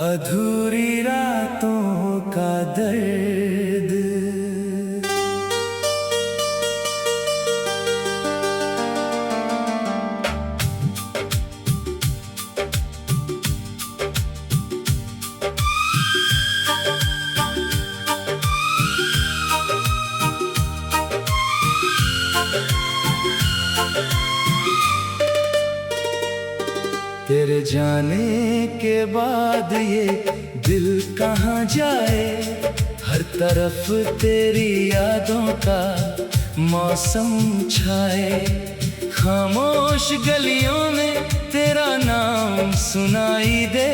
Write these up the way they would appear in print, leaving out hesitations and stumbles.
अधूरी रातों का दर्द। तेरे जाने के बाद ये दिल कहाँ जाए, हर तरफ तेरी यादों का मौसम छाए। खामोश गलियों में तेरा नाम सुनाई दे,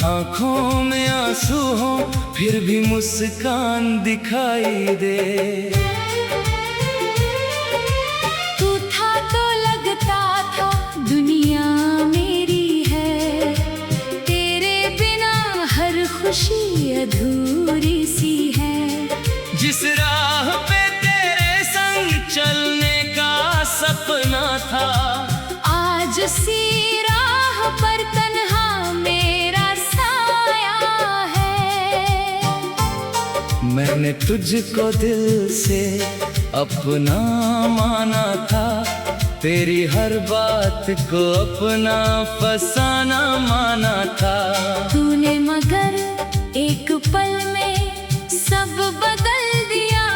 आंखों में आंसू हो फिर भी मुस्कान दिखाई दे। तू था तो लगता था दुनिया मेरी है, तेरे बिना हर खुशी अधूरी सी है। जिस राह पे तेरे संग चलने का सपना था, आज उसी राह पर तन्हा मेरा साया है। मैंने तुझको दिल से अपना माना था, तेरी हर बात को अपना फसाना माना था। तूने मगर एक पल में सब बदल दिया,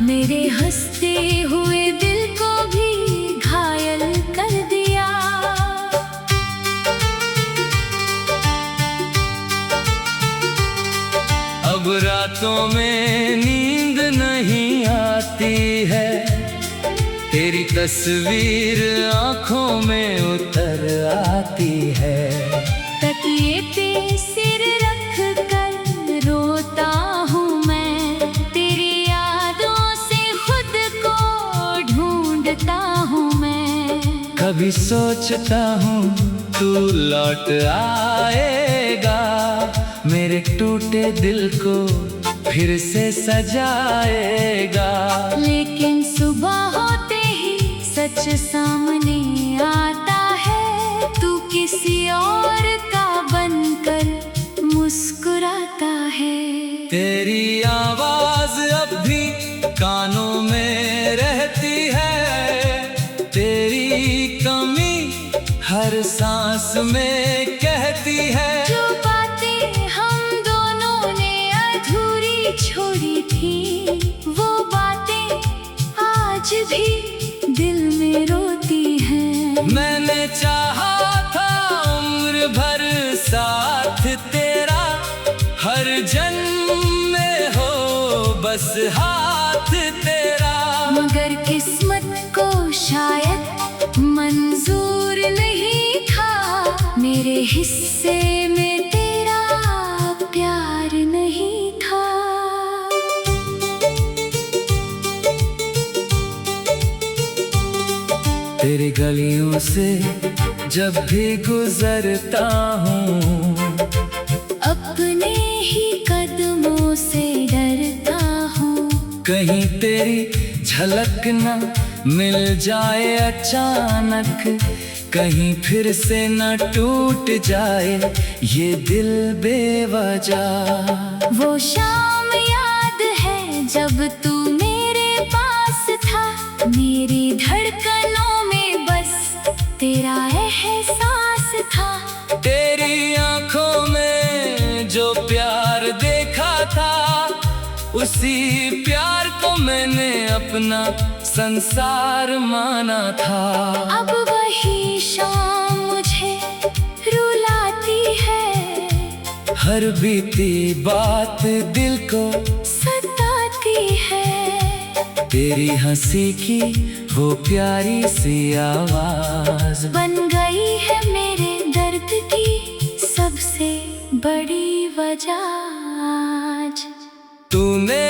मेरे हंसते हुए दिल को भी घायल कर दिया। अब रातों में नींद नहीं आती है, तेरी तस्वीर आंखों में उतर आती है। तकिए पे सिर रख कर रोता हूँ मैं, तेरी यादों से खुद को ढूंढता हूँ मैं। कभी सोचता हूँ तू लौट आएगा, मेरे टूटे दिल को फिर से सजाएगा। लेकिन सुबह होते ही सच सामने आता है, तू किसी और का बनकर मुस्कुराता है। तेरी आवाज अब भी कानों में रहती है, तेरी कमी हर सांस में कहती है। जो बातें हम दोनों ने अधूरी छोड़ी थी, वो बातें आज भी दिल में रोती हैं। मैंने चाहा था उम्र भर साथ तेरा, हर जन्म में हो बस हाथ तेरा। मगर किस्मत को शायद मंजूर नहीं था, मेरे हिस्से में तेरा प्यार नहीं था। तेरी गलियों से जब भी गुजरता हूँ, अपने ही कदमों से डरता हूँ। कहीं तेरी झलक न मिल जाए अचानक, कहीं फिर से न टूट जाए ये दिल बेवजह। वो शाम याद है जब तू मेरे पास था, मेरी धड़कनों में बस तेरा एहसास था। तेरी आंखों में जो प्यार देखा था, उसी प्यार को मैंने अपना संसार माना था। अब वही शाम मुझे रुलाती है, हर बीती बात दिल को सताती है। तेरी हंसी की वो प्यारी सी आवाज बन गई है मेरे दर्द की सबसे बड़ी वजह आज। तूने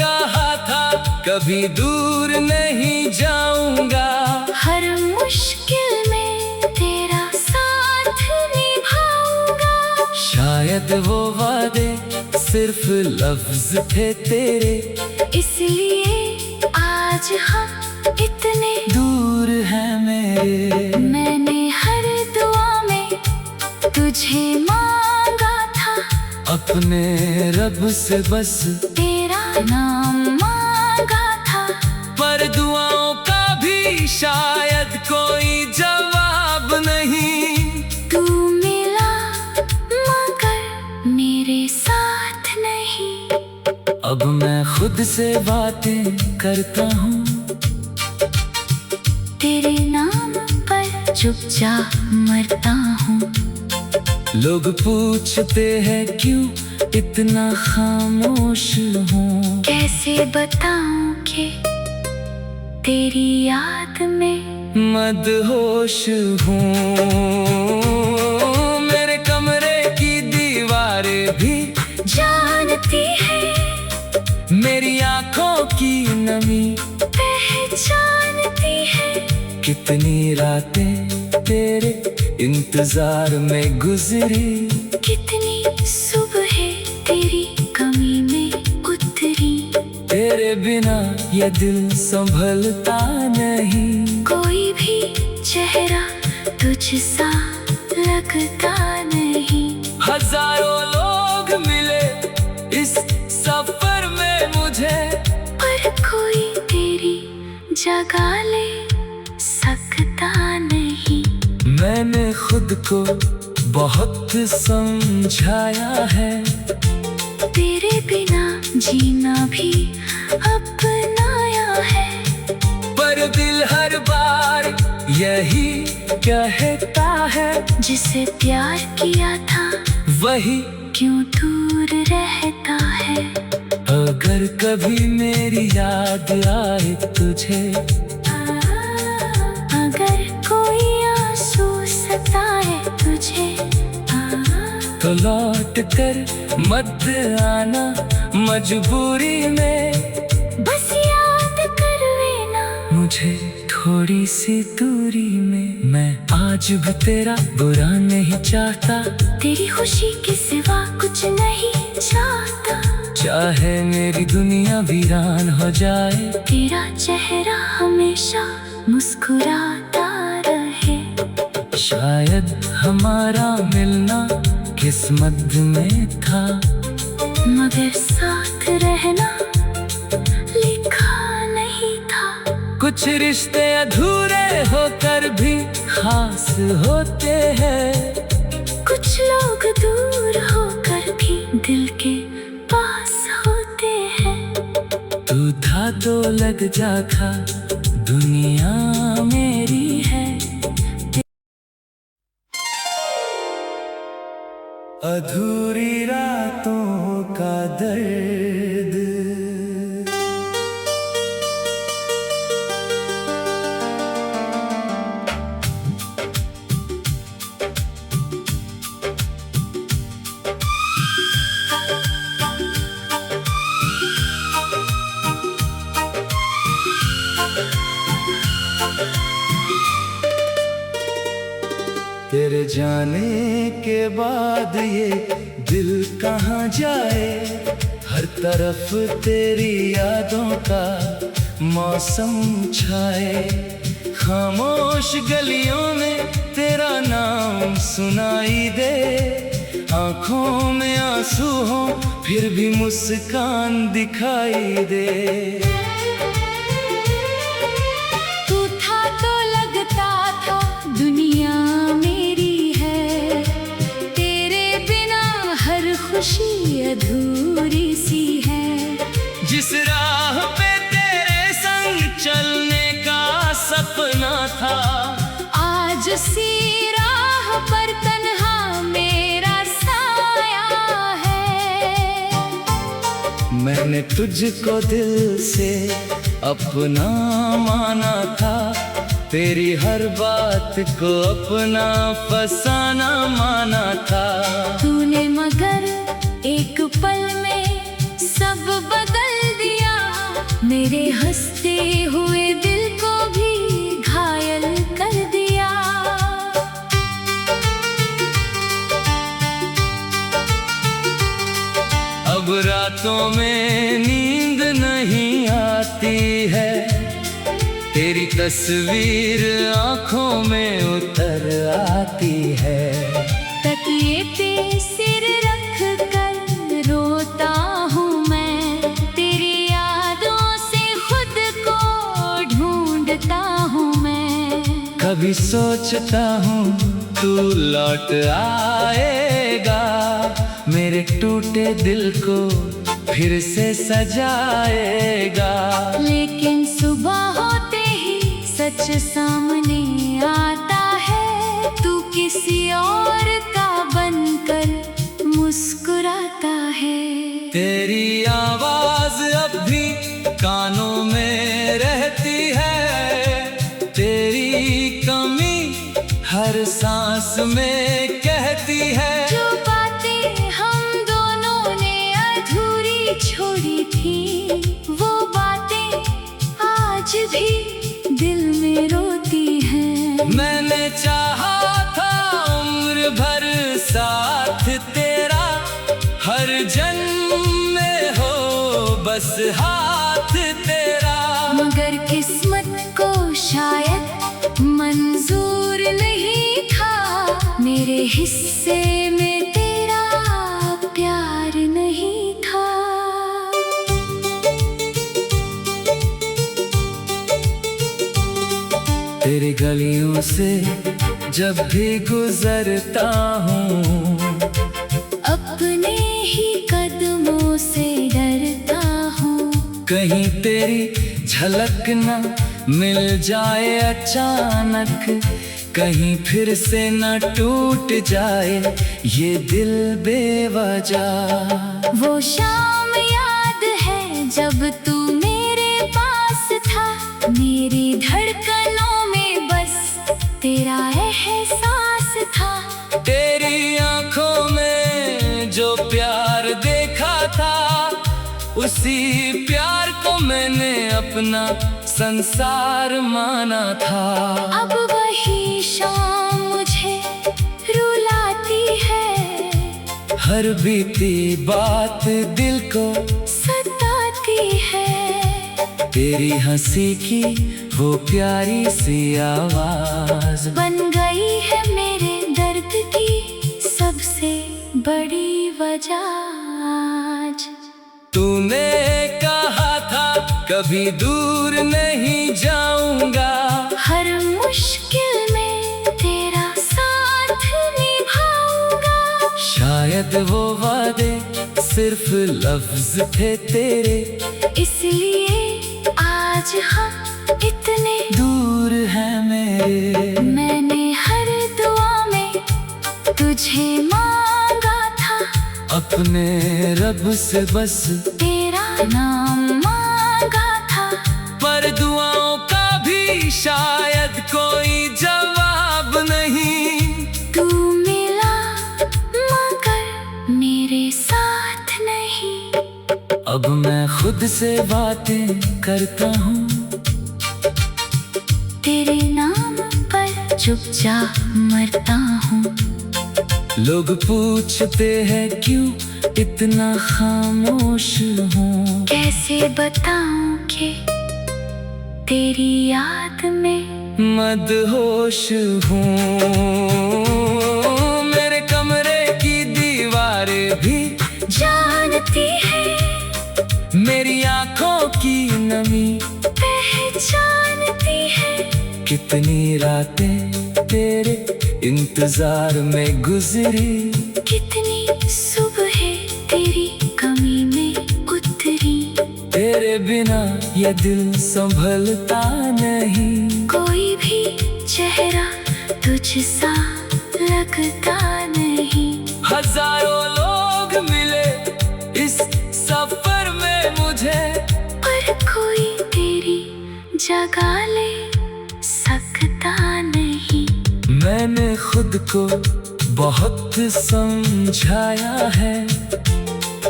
कहा था कभी दूर नहीं जाऊंगा, हर मुश्किल में तेरा साथ निभाऊंगा। शायद वो वादे सिर्फ लफ्ज थे तेरे, इसलिए आज हम इतने दूर हैं मेरे। मैंने हर दुआ में तुझे मांगा था। अपने रब से बस तेरा नाम मांगा था, पर दुआओं का भी शायद कोई जवाब नहीं। तू मिला मगर मेरे साथ नहीं। अब मैं खुद से बातें करता हूँ, तेरे नाम पर चुपचाप मरता हूँ। लोग पूछते हैं क्यों इतना खामोश हूँ। कैसे बताऊं कि तेरी याद में मदहोश हूँ। मेरे कमरे की दीवारें भी जानती है, मेरी आंखों की नमी पहचानती है। कितनी रातें तेरे इंतजार में गुजरी, कितनी सुबह तेरी कमी में उतरी। तेरे बिना ये दिल संभलता नहीं। कोई भी चेहरा तुझसा लगता नहीं। हजारों लोग मिले इस सफर में मुझे, पर कोई तेरी जगह ले सकता नहीं। मैंने खुद को बहुत समझाया है, तेरे बिना जीना भी अपनाया है। पर दिल हर बार यही कहता है, जिसे प्यार किया था वही क्यों दूर रहता है। अगर कभी मेरी याद आए तुझे, अगर कोई आंसू सताए तुझे, तो लौट कर मत आना मजबूरी में। बस याद कर लेना मुझे थोड़ी सी दूरी में। मैं आज भी तेरा बुरा नहीं चाहता, तेरी खुशी के सिवा कुछ नहीं चाहता। चाहे मेरी दुनिया वीरान हो जाए, तेरा चेहरा हमेशा मुस्कुराता रहे। शायद हमारा मिलना किस्मत में था, मगर साथ रहना लिखा नहीं था। कुछ रिश्ते अधूरे होकर भी खास होते हैं। कुछ लोग दूर होकर भी दिल के पास होते हैं। तू था तो लग जा था, दुनिया मेरी है। अधूरी रातों का दर्द, तेरे जाने के बाद ये दिल कहाँ जाए। हर तरफ तेरी यादों का मौसम छाए। खामोश गलियों में तेरा नाम सुनाई दे। आंखों में आंसू हो फिर भी मुस्कान दिखाई दे। तू था तो लगता था दुनिया मेरी है। तेरे बिना हर खुशी अधूरी सी है। जिस राह पे तेरे संग चलने का सपना था, आज उसी राह पर तन्हा मेरा साया है। मैंने तुझको दिल से अपना माना था। तेरी हर बात को अपना फसाना माना था। तूने मगर एक पल में सब बदल दिया। मेरे हंसते हुए दिल को भी घायल कर दिया। अब रातों में नींद नहीं आती है। तेरी तस्वीर आंखों में उतर आती है। तकिए पे सिर रख कर कभी सोचता हूँ तू लौट आएगा, मेरे टूटे दिल को फिर से सजाएगा। लेकिन सुबह होते ही सच सामने आता है, तू किसी और का बनकर मुस्कुराता है। तेरी आवाज अब भी कानों में रहती है, तेरी कमी हर सांस में कहती है। जो बातें हम दोनों ने अधूरी छोड़ी थी, वो बातें आज भी दिल में रोती हैं। मैंने चाहा था उम्र भर साथ तेरा, हर जन्म में हो बस हाथ तेरा। मगर किस्मत को शायद मंजूर नहीं था, मेरे हिस्से में तेरा प्यार नहीं था। तेरी गलियों से जब भी गुजरता हूँ, अपने ही कदमों से डरता हूँ। कहीं तेरी झलक न मिल जाए अचानक, कहीं फिर से न टूट जाए ये दिल बेवजह। वो शाम याद है जब तू मेरे पास था, मेरी धड़कनों में बस तेरा एहसास था। तेरी आंखों में जो प्यार देखा था, उसी प्यार को मैंने अपना संसार माना था। अब वही शाम मुझे रुलाती है, हर बीती बात दिल को सताती है। तेरी हंसी की वो प्यारी सी आवाज बन गई है मेरे दर्द की सबसे बड़ी वजह आज। तूने कहा था कभी दूर नहीं जाऊंगा, हर मुश्किल में तेरा साथ निभाऊंगा। शायद वो वादे सिर्फ लफ्ज थे तेरे, इसलिए आज हम इतने दूर हैं मेरे। मैंने हर दुआ में तुझे मांगा था, अपने रब से बस तेरा नाम मांगा था। पर दुआओं का भी शायद कोई जवाब नहीं। तू मिला मगर मेरे साथ नहीं। अब मैं खुद से बातें करता हूँ, तेरे नाम पर चुपचाप मरता हूँ। लोग पूछते हैं क्यों इतना खामोश हूँ। कैसे बताऊं कि तेरी याद में मदहोश हूँ। मेरे कमरे की दीवारें भी जानती है, मेरी आंखों की नमी पहचानती है। कितनी रातें तेरे इंतजार में गुजरी, कितनी सुबह तेरी कमी में उतरी। तेरे बिना ये दिल संभलता नहीं। कोई भी चेहरा तुझसा लगता नहीं। हजारों लोग मिले इस सफर में मुझे, पर कोई तेरी जगह ले सकता नहीं। मैंने खुद को बहुत समझाया है,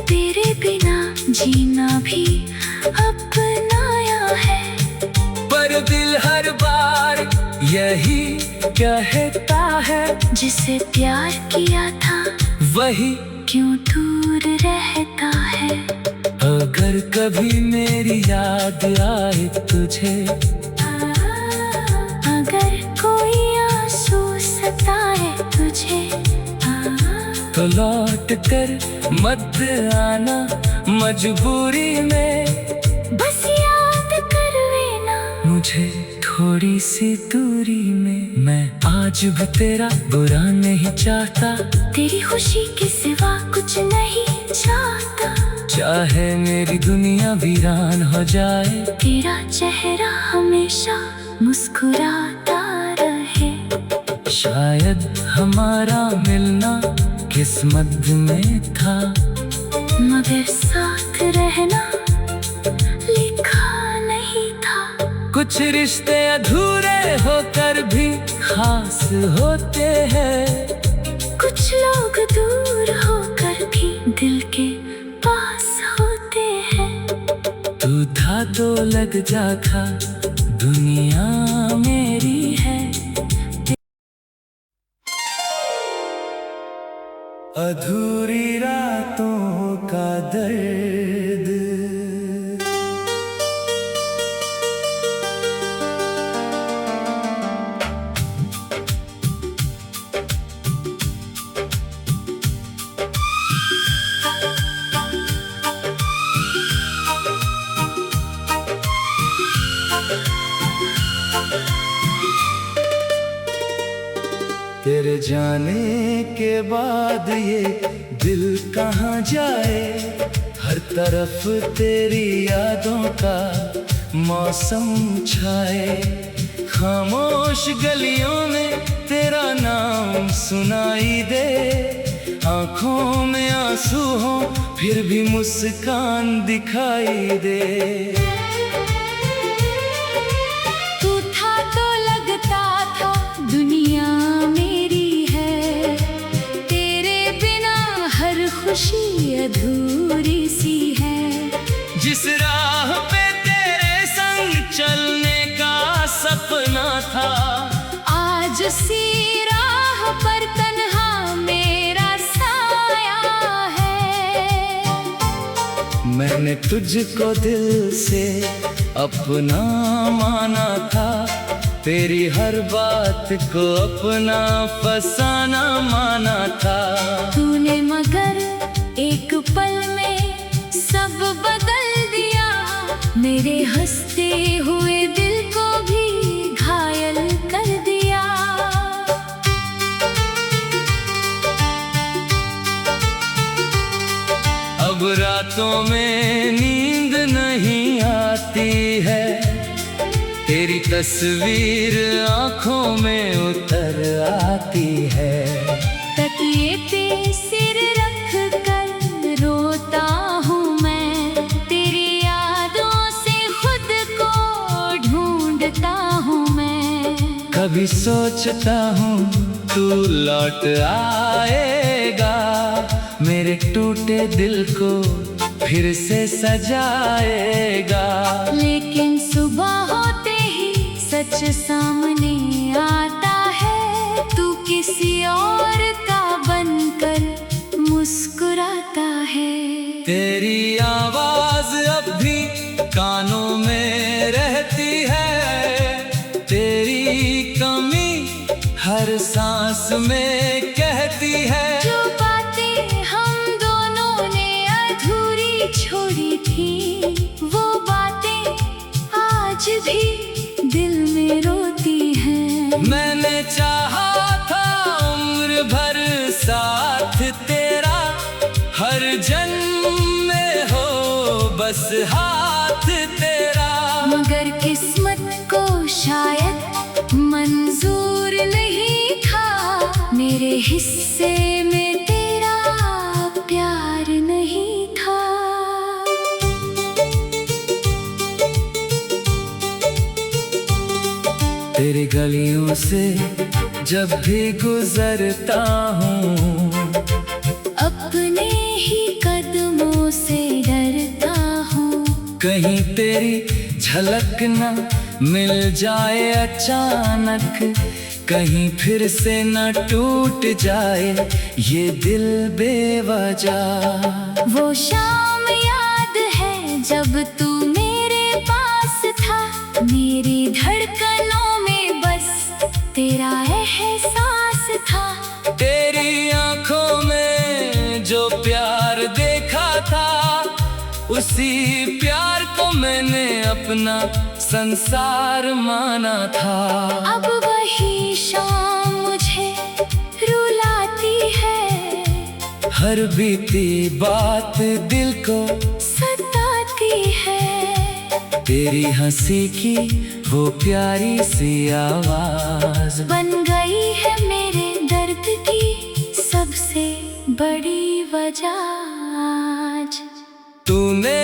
तेरे बिना जीना भी अपनाया है। पर दिल हर बार यही कहता है, जिसे प्यार किया था वही क्यों दूर रहता है। अगर कभी मेरी याद आए तुझे, अगर कोई आंसू सताए तुझे, तो लौट कर मत आना मजबूरी में। बस याद कर लेना मुझे थोड़ी थोड़ी सी दूरी में मैं आज भी तेरा बुरा नहीं चाहता। तेरी खुशी के सिवा कुछ नहीं चाहता। चाहे मेरी दुनिया वीरान हो जाए, तेरा चेहरा हमेशा मुस्कुराता रहे। शायद हमारा मिलना किस्मत में था, मगर साथ रहना लिखा नहीं था। कुछ रिश्ते अधूरे होकर भी खास होते हैं। कुछ लोग दूर होकर भी दिल के पास होते हैं। तू था तो लग जा था, दुनिया मेरी है। अधूरी रातों का दर्द, तेरे जाने के बाद ये दिल कहाँ जाए। हर तरफ तेरी यादों का मौसम छाए। खामोश गलियों में तेरा नाम सुनाई दे। आंखों में आंसू हो फिर भी मुस्कान दिखाई दे। तू था तो लगता था दुनिया मेरी है। तेरे बिना हर खुशी अधूरी सी है। जिस राह पे तेरे संग चलने का सपना था, आज उसी राह पर तन्हा मेरा साया है। मैंने तुझको दिल से अपना माना था। तेरी हर बात को अपना फसाना माना था। तूने मगर एक पल में सब बदल दिया। मेरे हंसते हुए दिल को भी घायल कर दिया। अब रातों में नींद नहीं आती है। तेरी तस्वीर आंखों में उतर आती है। तकिए पे सिर रख कर रोता हूँ मैं। तेरी यादों से खुद को ढूंढता हूँ मैं। कभी सोचता हूँ तू लौट आएगा। मेरे टूटे दिल को फिर से सजाएगा। लेकिन सुबह होते ही सच सामने आता है। तू किसी और का बनकर मुस्कुराता है। तेरी आवाज अब भी कानों में रहती है। तेरी कमी हर सांस में कहती है। जो बातें हम दोनों ने अधूरी छोड़ी थी, वो बातें आज भी दिल में रोती हैं। मैंने चाहा था उम्र भर साथ तेरा। हर जन्म में हो बस हाथ तेरा। मगर किस्मत को शायद मंजूर नहीं था। मेरे हिस्से में तेरा प्यार नहीं था। तेरी गलियों से जब भी गुजरता हूँ, अपने ही कदमों से डरता हूँ। कहीं तेरी झलक न मिल जाए अचानक। कहीं फिर से न टूट जाए ये दिल बेवजह। वो शाम याद है जब तू मेरे पास था। मेरी धड़कनों में बस तेरा एहसास था। तेरी आंखों में जो प्यार देखा था, उसी प्यार को मैंने अपना संसार माना था। अब वही शाम मुझे रुलाती है, हर बीती बात दिल को सताती है। तेरी हंसी की वो प्यारी सी आवाज बन गई है मेरे दर्द की सबसे बड़ी वजह आज। तूने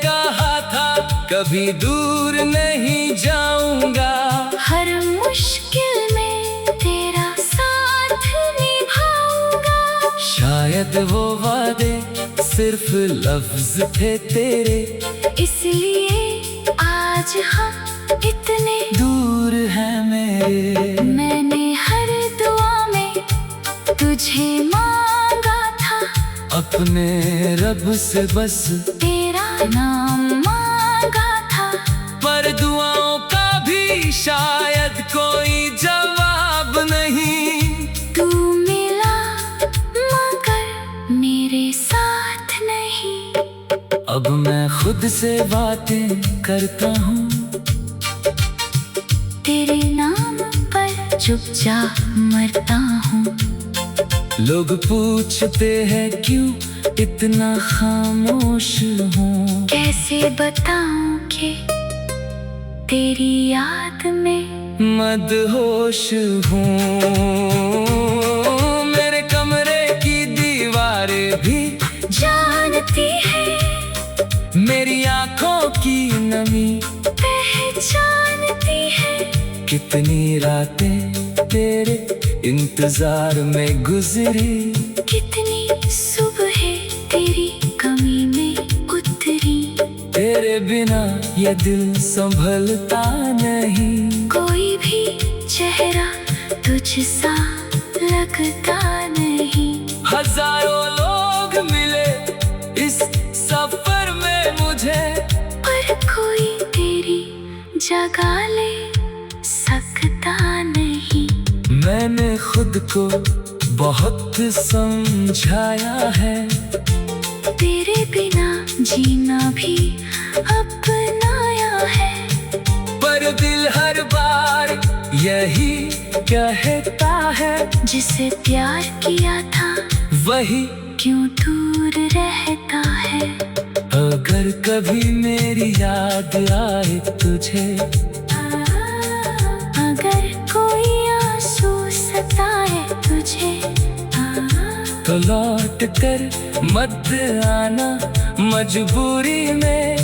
कहा था कभी दूर नहीं जाऊंगा, हर मुश्किल में तेरा साथ निभाऊंगा। शायद वो वादे सिर्फ लफ्ज थे तेरे, इसलिए आज हम इतने दूर है मेरे। मैंने हर दुआ में तुझे मांगा था, अपने रब से बस तेरा नाम मांगा था। पर दुआओं का भी शायद कोई जवाब नहीं। तू मिला मगर मेरे साथ नहीं। अब मैं खुद से बातें करता हूँ, तेरे नाम पर चुपचाप मरता हूँ। लोग पूछते हैं क्यों इतना खामोश हूँ। कैसे बताऊं कि तेरी याद में मदहोश हूँ। मेरे कमरे की दीवारें भी जानती है, मेरी आंखों की नमी पहचानती है। कितनी रातें तेरे इंतजार में गुजरी, कितनी सुबह तेरी कमी में उतरी। तेरे बिना ये दिल संभलता नहीं। कोई भी चेहरा तुझ सा लगता नहीं। हजारों लोग मिले इस सफर में मुझे, पर कोई तेरी जगह ले सकता नहीं। मैंने खुद को बहुत समझाया है, तेरे बिना जीना भी अपनाया है। पर दिल हर बार यही कहता है, जिसे प्यार किया था वही क्यों दूर रहता है। अगर कभी मेरी याद आए तुझे, अगर कोई आंसू सताए तुझे, तो लौट कर मत आना मजबूरी में।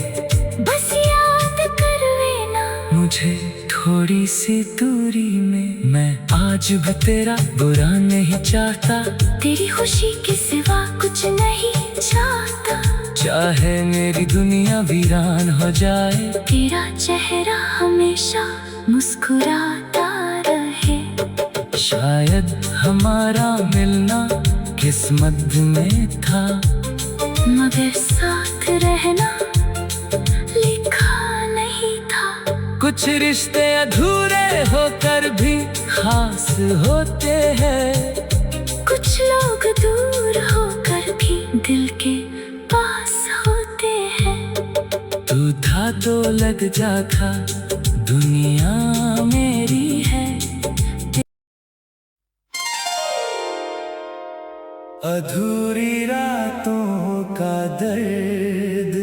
बस याद कर लेना मुझे थोड़ी सी दूरी में। मैं आज भी तेरा बुरा नहीं चाहता, तेरी खुशी के सिवा कुछ नहीं चाहता। चाहे मेरी दुनिया वीरान हो जाए, तेरा चेहरा हमेशा मुस्कुराता रहे। शायद हमारा मिलना किस्मत में था, मगर साथ रहना लिखा नहीं था। कुछ रिश्ते अधूरे होकर भी खास होते हैं। कुछ लोग दूर होकर भी दिल के पास होते हैं। तू था तो लग जा था, दुनिया मेरी है। अधूरी रातों का दर्द,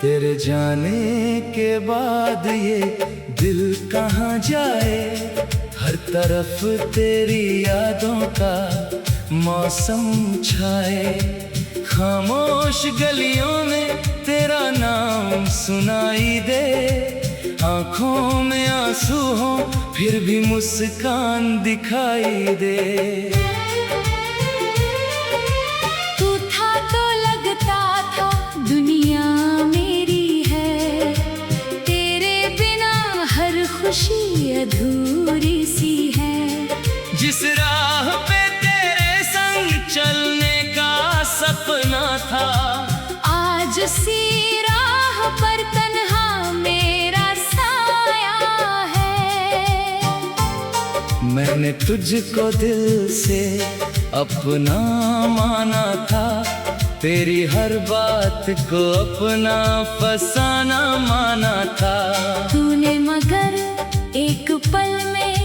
तेरे जाने के बाद ये दिल कहाँ जाए। हर तरफ तेरी यादों का मौसम छाए। खामोश गलियों में तेरा नाम सुनाई दे। आंखों में आंसू हो फिर भी मुस्कान दिखाई दे। तू था तो लगता था दुनिया मेरी है। तेरे बिना हर खुशी अधूरी सी है। जिस राह पे तेरे संग चलने मैंने तुझको दिल से अपना माना था, तेरी हर बात को अपना फसाना माना था। तूने मगर एक पल में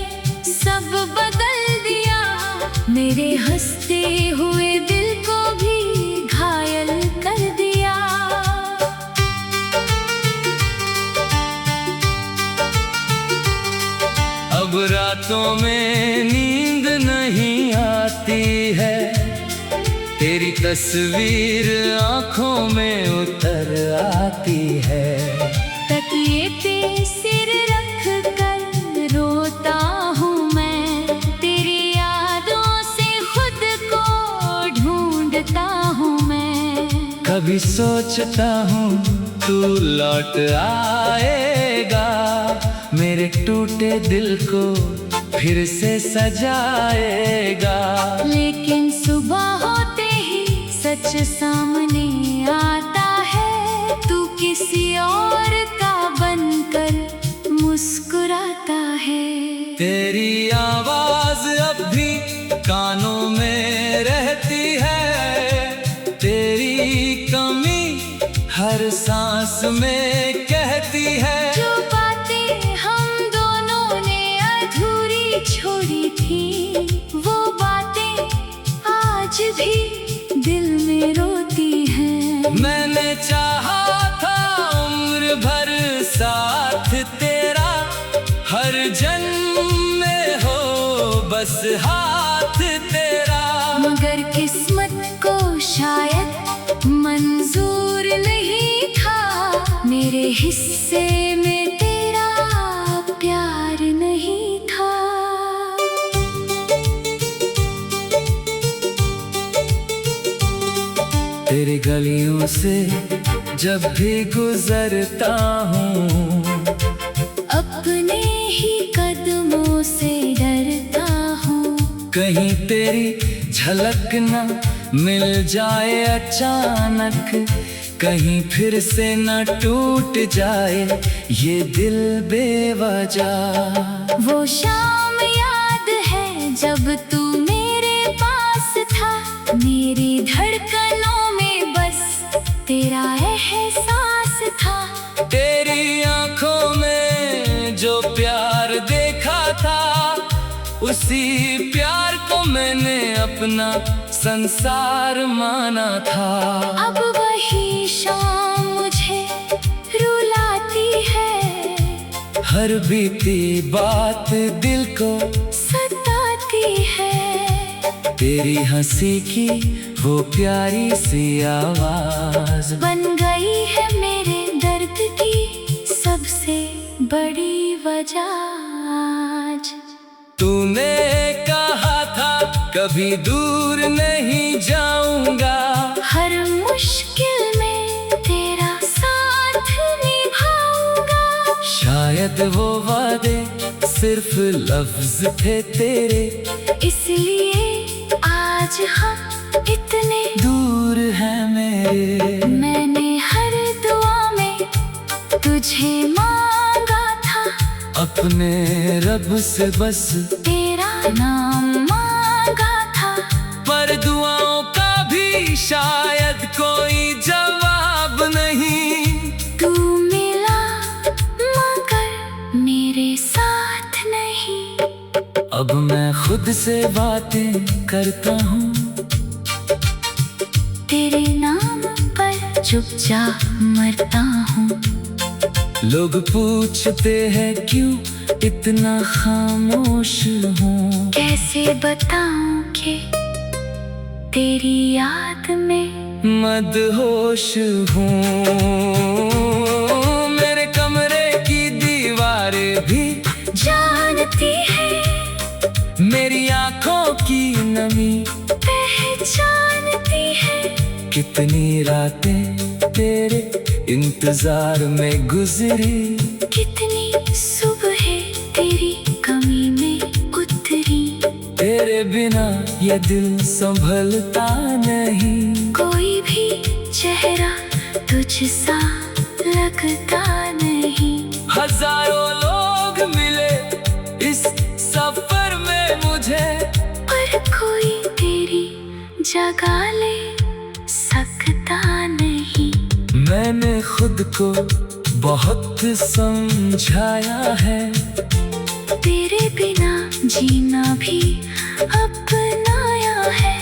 सब बदल दिया, मेरे हंसते हुए दिल को भी घायल कर दिया। अब रातों में नींद नहीं आती है, तेरी तस्वीर आंखों में उतर आती है। तकिए पे सिर रख कर रोता हूँ मैं, तेरी यादों से खुद को ढूंढता हूँ मैं। कभी सोचता हूँ तू लौट आएगा, मेरे टूटे दिल को फिर से सजाएगा। लेकिन सुबह होते ही सच सामने आता है, तू किसी और का बनकर मुस्कुराता है। तेरी आवाज अब भी कानों में रहती है, तेरी कमी हर सांस में कहती है। जो बातें हम दोनों ने अधूरी छोड़ी थी, वो बातें आज भी दिल में रोती हैं। मैंने चाहा था उम्र भर साथ तेरा, हर जन्म में हो बस हाथ तेरा। मगर किस्मत को शायद मंजूर नहीं था, मेरे हिस्से में तेरा प्यार नहीं था। तेरी गलियों से जब भी गुजरता हूँ, अपने ही कदमों से डरता हूँ। कहीं तेरी झलक न मिल जाए अचानक, कहीं फिर से न टूट जाए ये दिल बेवजह। वो शाम याद है जब तू मेरे पास था, मेरी धड़कनों में बस तेरा एहसास था। तेरी आंखों में जो प्यार देखा था, उसी प्यार को मैंने अपना संसार माना था। अब वही शाम मुझे रुलाती है, हर बीती बात दिल को सताती है। तेरी हंसी की वो प्यारी सी आवाज बन गई है मेरे दर्द की सबसे बड़ी वजह आज। तूने कहा था कभी दूर नहीं जाऊंगा, हर मुश्किल में तेरा साथ निभाऊंगा। शायद वो वादे सिर्फ लफ्ज थे तेरे, इसलिए आज हम इतने दूर हैं मेरे। मैंने हर दुआ में तुझे मांगा था, अपने रब से बस तेरा नाम मांगा था। पर दुआओं का भी शायद कोई जवाब नहीं। तू मिला मगर मेरे साथ नहीं। अब मैं खुद से बातें करता हूँ, तेरे नाम पर चुपचाप मरता हूँ। लोग पूछते हैं क्यों इतना खामोश हूँ। कैसे बताऊं कि तेरी याद में मदहोश हूँ। मेरे कमरे की दीवारें भी जानती है, मेरी आंखों की नमी पहचानती है। कितनी रातें तेरे इंतजार में गुजरी, कितनी सुबह तेरी कमी में उतरी। तेरे बिना ये दिल संभलता नहीं। कोई भी चेहरा तुझसा लगता नहीं। हजारों लोग मिले इस सफर में जगा ले सकता नहीं। मैंने खुद को बहुत समझाया है, तेरे बिना जीना भी अपनाया है।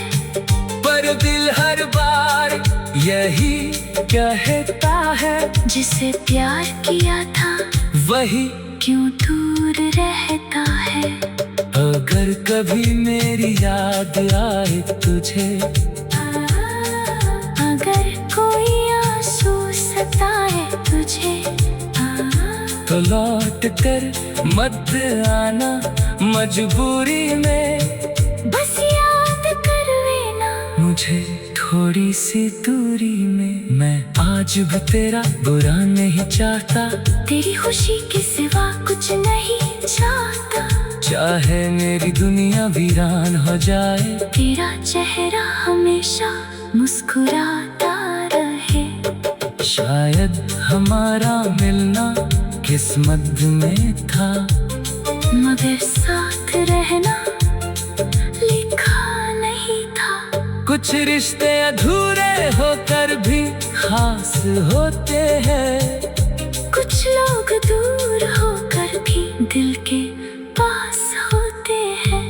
पर दिल हर बार यही कहता है, जिसे प्यार किया था वही क्यों दूर रहता है। अगर कभी मेरी याद आए तुझे, अगर कोई आंसू सताए तुझे, तो लौट कर मत आना मजबूरी में। बस याद कर लेना मुझे थोड़ी सी दूरी में, मैं आज भी तेरा बुरा नहीं चाहता। तेरी खुशी के सिवा कुछ नहीं चाहता। चाहे मेरी दुनिया वीरान हो जाए, तेरा चेहरा हमेशा मुस्कुराता रहे। शायद हमारा मिलना किस्मत में था, मगर साथ रहना लिखा नहीं था। कुछ रिश्ते अधूरे होकर भी खास होते हैं, कुछ लोग दूर होकर भी दिल के पास होते हैं।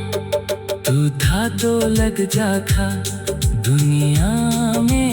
तू था तो लग जा था दुनिया में